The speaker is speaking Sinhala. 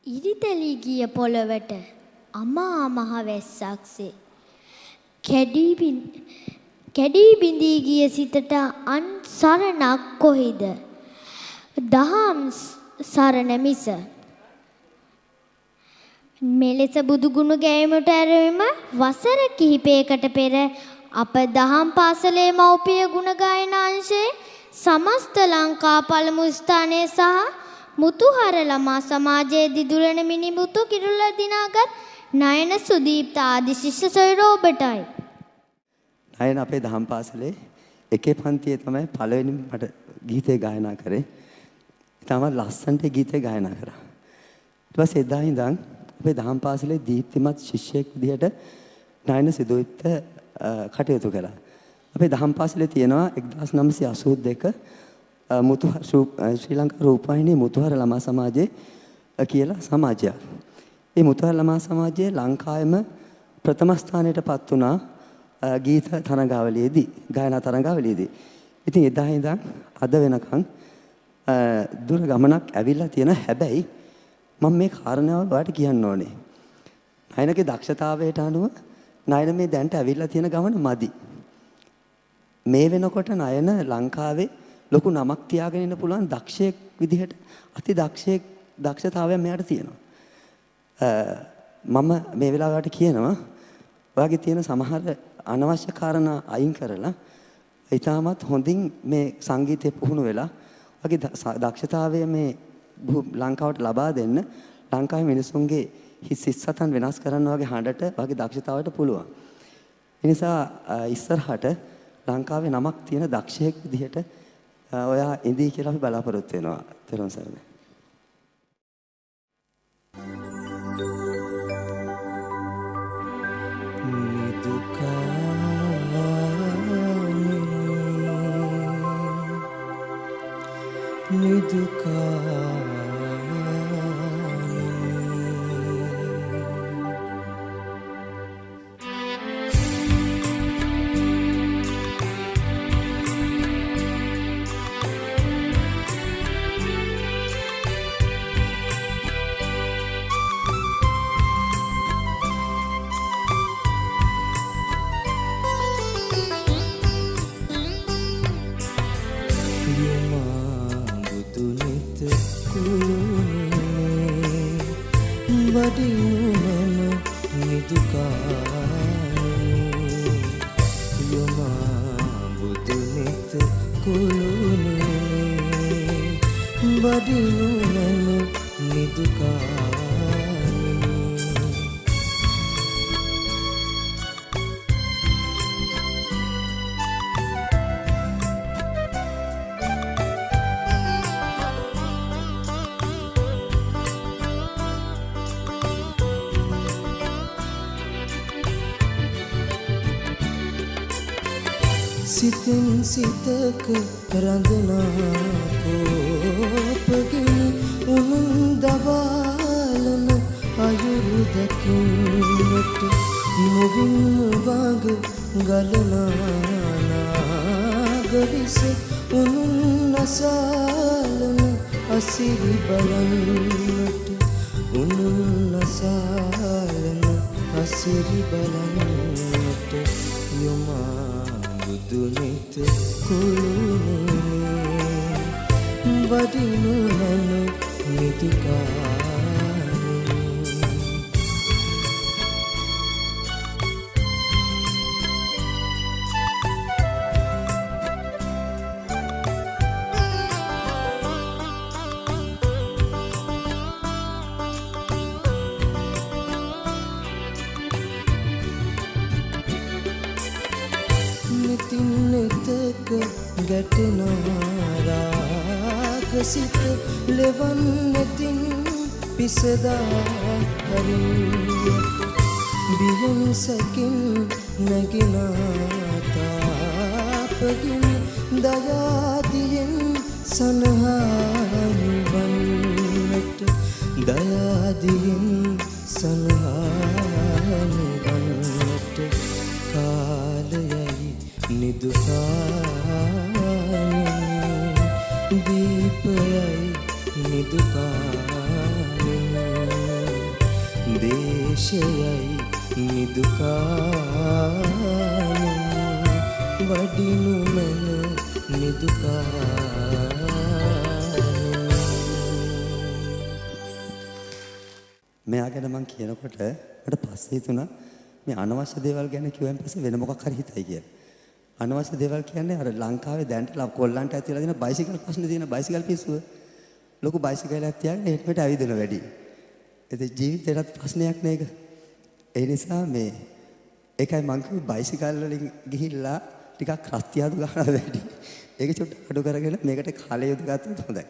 ඉරිතලී ගිය පොළවට අමා මහ වැස්සක්සේ කැඩී බිඳී ගිය සිතට අන් සරණක් කොහිද? දහම් සරණ මිස. මෙලෙස බුදු ගුණ ගෑමට ඇරෙම වසර කිහිපයකට පෙර අප දහම් පාසලේ මව්පිය ගුණ ගායන අංශයේ සමස්ත ලංකා පළමු ස්ථානයේ සහ මුතුහර ළමා සමාජයේ දිදුලන මිනිමුතු කිරුළ දිනාගත් නයන සුදීප්ත ආදි ශිෂ්‍ය සොයුරෝ ඔබටයි. නයන අපේ දහම් පාසලේ එකේ පන්තියේ තමයි පළවෙනි මට ගීතේ ගායනා කරේ. තමයි ලස්සනට ගීතේ ගායනා කරා. ඊට පස්සේ එදා ඉඳන් අපේ දහම් පාසලේ දීප්තිමත් ශිෂ්‍යෙක් විදිහට නයන සුදීප්ත කටයුතු කළා. අපේ දහම් පාසලේ තියෙනවා 1982 ශ්‍රී ලංකා රූපවාහිනියේ මුතුහර ළමා සමාජයේ කියලා සමාජයක්. මේ මුතුහර ළමා සමාජයේ ලංකාවෙම ප්‍රථම ස්ථානයටපත් වුණා ගීත තරඟාවලියේදී, ගායනා තරඟාවලියේදී. ඉතින් එදා ඉඳන් අද වෙනකන් දුර ගමනක් ඇවිල්ලා තියෙන හැබැයි මම මේ කාරණාව ඔයාලට කියන්න ඕනේ. නයනගේ දක්ෂතාවයට අනුව නයන මේ දැන්ට ඇවිල්ලා තියෙන ගමන මදි. මේ වෙනකොට නයන ලංකාවේ ලොකු නමක් තියාගෙන ඉන්න පුළුවන් දක්ෂයෙක් විදිහට අති දක්ෂතාවයක් මෙයාට තියෙනවා. මම මේ වෙලාවට කියනවා ඔයාගේ තියෙන සමහර අනවශ්‍ය කාරණා අයින් කරලා ඊටමත් හොඳින් මේ සංගීතය පුහුණු වෙලා ඔයාගේ දක්ෂතාවය මේ ලංකාවට ලබා දෙන්න ලංකාවේ මිනිසුන්ගේ හිස් සතන් වෙනස් කරන්න වගේ හඬට ඔයාගේ දක්ෂතාවයට පුළුවන්. ඒ නිසා ඉස්සරහට ලංකාවේ නමක් තියෙන දක්ෂයෙක් විදිහට ඔයා ඉඳී කියලා අපි බලාපොරොත්තු වෙනවා. තෙරුවන් සරණයි. සිතෙන් සිතක රඳනා කෝපගිනි උනුන් දවාලන අයුරු දකින්නට නොවින් වග ගලනා නාගවිස උනුන් නසාලන අසිරි බලන්නට උනුන් නසාලන අසිරි බලන්නට යොමා දුනිත කුළුනේ වදිනු නන නිතින්නතක ගැටෙනා රාගසිත ලෙවන් නැතින් පිසදා හරියට බිහිසකින් නැගිනා තාපකින් දයාදියෙන් සනහානි වන්නට දයාදියෙන් සනහානි වන්නට කාලයයි නිදුකානේ දීපයයි නිදුකානේ දේශයයි නිදුකානු වඩිනු මැන නිදුකානු. මෙයා ගැන මං කියනකොට මට පස්සේ හිතුණා මේ අනවශ්‍ය දේවල් ගැන කිව්වන් පස්සේ වෙන මොකක් හරි හිතයි කියලා. අනවශ්‍ය දේවල් කියන්නේ අර ලංකාවේ දැන්ට කොල්ලන්ට ඇතිලා තියෙන බයිසිකල් ප්‍රශ්නේ තියෙන බයිසිකල් පිස්සුව. ලොකු බයිසිකලයක් තියාගෙන එහෙට ඇවිදින වැඩි. ඒක ජීවිතේට ප්‍රශ්නයක් නේක. ඒ නිසා මේ ඒකයි මං කිව්වේ බයිසිකල් වලින් ගිහිල්ලා ටිකක් රස්තියාදු ගන්න වැඩි. ඒක චුට්ටක් අඩු කරගෙන මේකට කාලය යොදගත්තොත් හොඳයි.